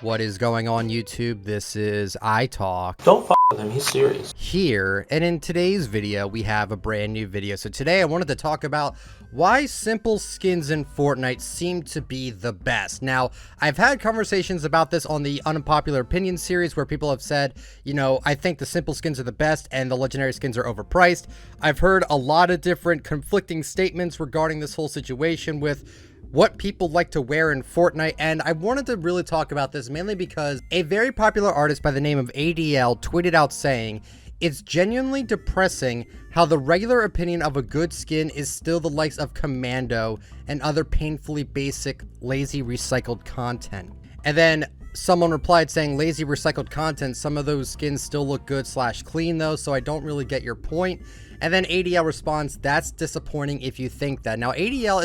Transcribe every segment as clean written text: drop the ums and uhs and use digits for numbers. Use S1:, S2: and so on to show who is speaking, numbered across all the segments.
S1: What is going on, YouTube? This is iTalk.
S2: Don't f with him, he's serious.
S1: Here, and in today's video, we have a brand new video. So today I wanted to talk about why simple skins in Fortnite seem to be the best. Now, I've had conversations about this on the Unpopular Opinion series where people have said, you know, I think the simple skins are the best and the legendary skins are overpriced. I've heard a lot of different conflicting statements regarding this whole situation with what people like to wear in Fortnite, and I wanted to really talk about this mainly because a very popular artist by the name of ADL tweeted out saying, "It's genuinely depressing how the regular opinion of a good skin is still the likes of Commando and other painfully basic, lazy recycled content." And then someone replied saying, "Lazy recycled content, some of those skins still look good / clean though, so I don't really get your point." And then ADL responds, "That's disappointing if you think that." Now ADL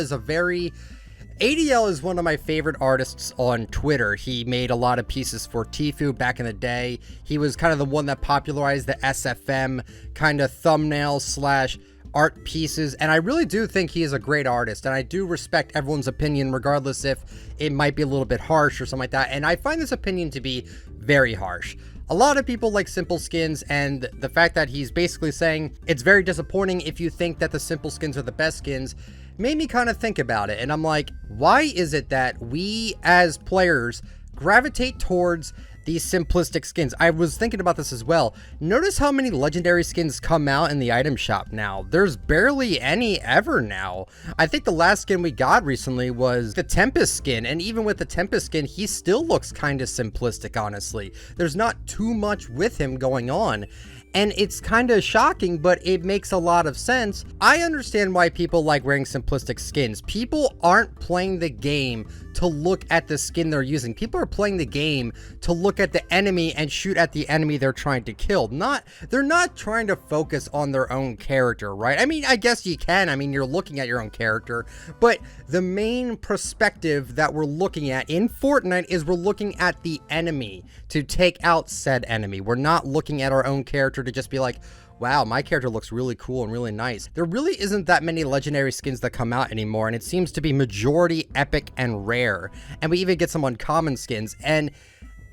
S1: is one of my favorite artists on Twitter. He made a lot of pieces for Tfue back in the day. He was kind of the one that popularized the SFM kind of thumbnail / art pieces, and I really do think he is a great artist, and I do respect everyone's opinion regardless if it might be a little bit harsh or something like that, and I find this opinion to be very harsh. A lot of people like simple skins, and the fact that he's basically saying it's very disappointing if you think that the simple skins are the best skins made me kind of think about it. And I'm like, why is it that we as players gravitate towards these simplistic skins? I was thinking about this as well. Notice how many legendary skins come out in the item shop now. There's barely any ever now. I think the last skin we got recently was the Tempest skin, and even with the Tempest skin, he still looks kind of simplistic, honestly. There's not too much with him going on. And it's kind of shocking, but it makes a lot of sense. I understand why people like wearing simplistic skins. People aren't playing the game to look at the skin they're using. People are playing the game to look at the enemy and shoot at the enemy they're trying to kill. They're not trying to focus on their own character, right? I mean, I guess you can. I mean, you're looking at your own character, but the main perspective that we're looking at in Fortnite is we're looking at the enemy to take out said enemy. We're not looking at our own character to just be like, wow, my character looks really cool and really nice. There really isn't that many legendary skins that come out anymore, and it seems to be majority epic and rare. And we even get some uncommon skins. And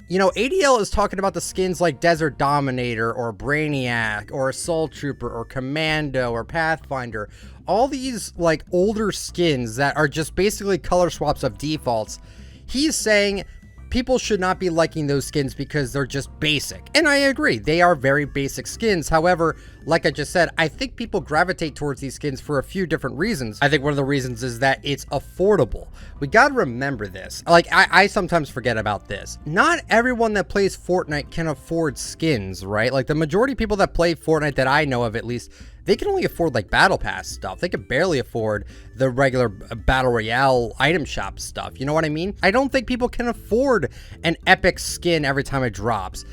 S1: you know, ADL is talking about the skins like Desert Dominator or Brainiac or Assault Trooper or Commando or Pathfinder. All these like older skins that are just basically color swaps of defaults. He's saying people should not be liking those skins because they're just basic. And I agree, they are very basic skins. However, like I just said, I think people gravitate towards these skins for a few different reasons. I think one of the reasons is that it's affordable. We gotta remember this. Like, I sometimes forget about this. Not everyone that plays Fortnite can afford skins, right? Like, the majority of people that play Fortnite that I know of, at least, they can only afford like battle pass stuff. They can barely afford the regular battle royale item shop stuff. You know what I mean? I don't think people can afford an epic skin every time it drops.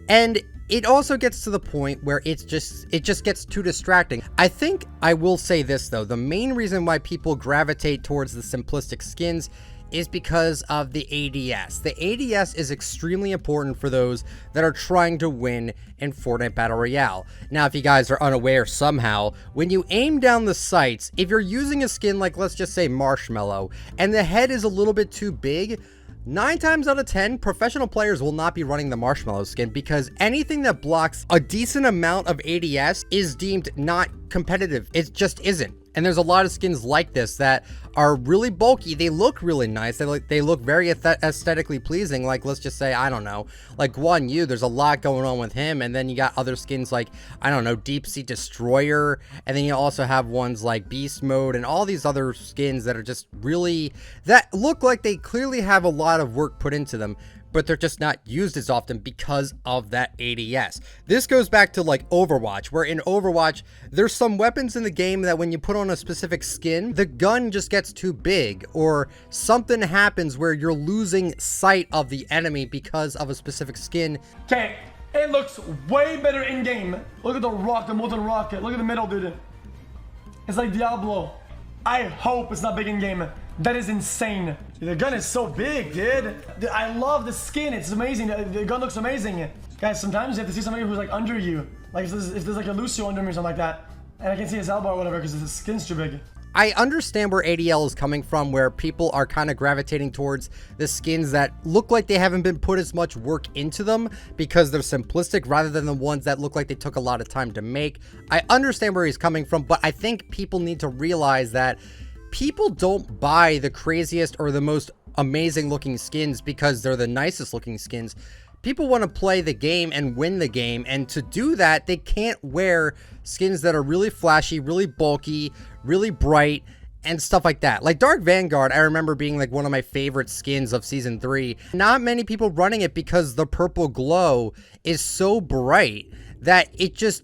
S1: And it also gets to the point where it just gets too distracting. I think I will say this though, the main reason why people gravitate towards the simplistic skins is because of the ADS. The ADS is extremely important for those that are trying to win in Fortnite Battle Royale. Now, if you guys are unaware somehow, when you aim down the sights, if you're using a skin like, let's just say Marshmallow, and the head is a little bit too big, 9 times out of 10, professional players will not be running the Marshmallow skin because anything that blocks a decent amount of ADS is deemed not competitive. It just isn't. And there's a lot of skins like this that are really bulky. They look really nice. They look very aesthetically pleasing. Like, let's just say, I don't know, like Guan Yu, there's a lot going on with him. And then you got other skins like, I don't know, Deep Sea Destroyer. And then you also have ones like Beast Mode and all these other skins that are just really, that look like they clearly have a lot of work put into them, but they're just not used as often because of that ADS. This goes back to like Overwatch, where in Overwatch, there's some weapons in the game that when you put on a specific skin, the gun just gets too big, or something happens where you're losing sight of the enemy because of a specific skin.
S3: Okay, it looks way better in game. Look at the rock, the molten rocket. Look at the middle, dude. It's like Diablo. I hope it's not big in game. That is insane. The gun is so big, dude. I love the skin. It's amazing. The gun looks amazing. Guys, sometimes you have to see somebody who's like under you. Like if there's like a Lucio under me or something like that. And I can see his elbow or whatever because the skin's too big.
S1: I understand where ADL is coming from, where people are kind of gravitating towards the skins that look like they haven't been put as much work into them because they're simplistic rather than the ones that look like they took a lot of time to make. I understand where he's coming from, but I think people need to realize that people don't buy the craziest or the most amazing looking skins because they're the nicest looking skins. People want to play the game and win the game, and to do that, they can't wear skins that are really flashy, really bulky, really bright, and stuff like that. Like Dark Vanguard, I remember being like one of my favorite skins of Season 3. Not many people running it because the purple glow is so bright that it's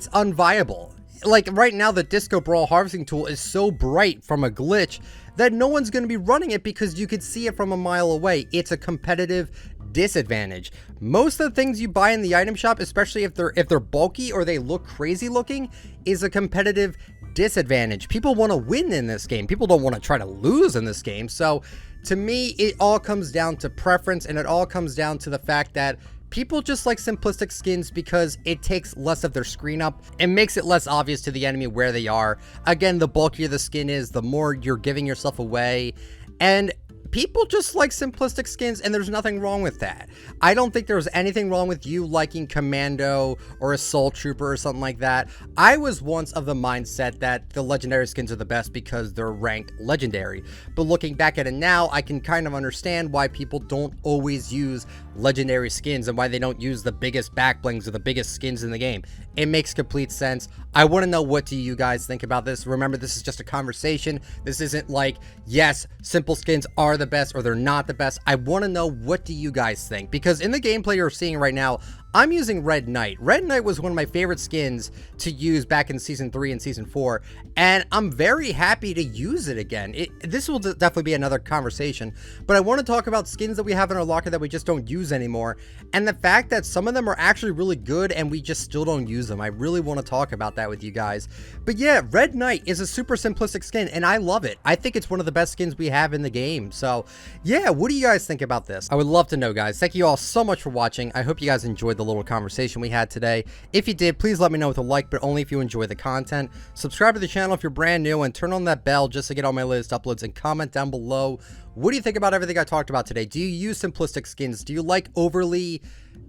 S1: unviable. Like right now, the Disco Brawl harvesting tool is so bright from a glitch that no one's going to be running it because you could see it from a mile away. It's a competitive disadvantage. Most of the things you buy in the item shop, especially if they're bulky or they look crazy looking, is a competitive disadvantage. People want to win in this game. People don't want to try to lose in this game. So to me, it all comes down to preference, and it all comes down to the fact that people just like simplistic skins because it takes less of their screen up and makes it less obvious to the enemy where they are. Again, the bulkier the skin is, the more you're giving yourself away, and people just like simplistic skins, and there's nothing wrong with that. I don't think there's anything wrong with you liking Commando or Assault Trooper or something like that. I was once of the mindset that the legendary skins are the best because they're ranked legendary. But looking back at it now, I can kind of understand why people don't always use legendary skins and why they don't use the biggest back blings or the biggest skins in the game. It makes complete sense. I want to know, what do you guys think about this? Remember, this is just a conversation. This isn't like, yes, simple skins are the best or they're not the best. I want to know, what do you guys think? Because in the gameplay you're seeing right now, I'm using Red Knight. Red Knight was one of my favorite skins to use back in Season 3 and Season 4, and I'm very happy to use it again. This will definitely be another conversation, but I want to talk about skins that we have in our locker that we just don't use anymore, and the fact that some of them are actually really good and we just still don't use them. I really want to talk about that with you guys. But yeah, Red Knight is a super simplistic skin, and I love it. I think it's one of the best skins we have in the game. So yeah, what do you guys think about this? I would love to know, guys. Thank you all so much for watching. I hope you guys enjoyed the little conversation we had today. If you did, please let me know with a like, but only if you enjoy the content. Subscribe to the channel if you're brand new, and turn on that bell just to get all my latest uploads, and comment down below, what do you think about everything I talked about today? Do you use simplistic skins? Do you like overly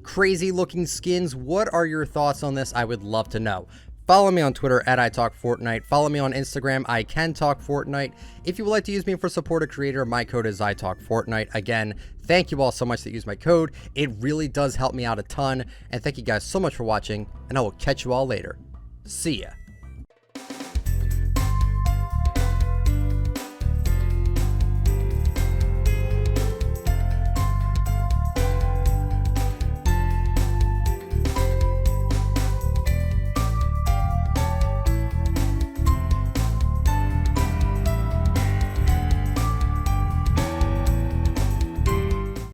S1: crazy looking skins? What are your thoughts on this? I would love to know. Follow me on Twitter at ITalkFortnite. Follow me on Instagram, ICanTalkFortnite. If you would like to use me for support a creator, my code is ITalkFortnite. Again, thank you all so much that use my code. It really does help me out a ton. And thank you guys so much for watching, and I will catch you all later. See ya.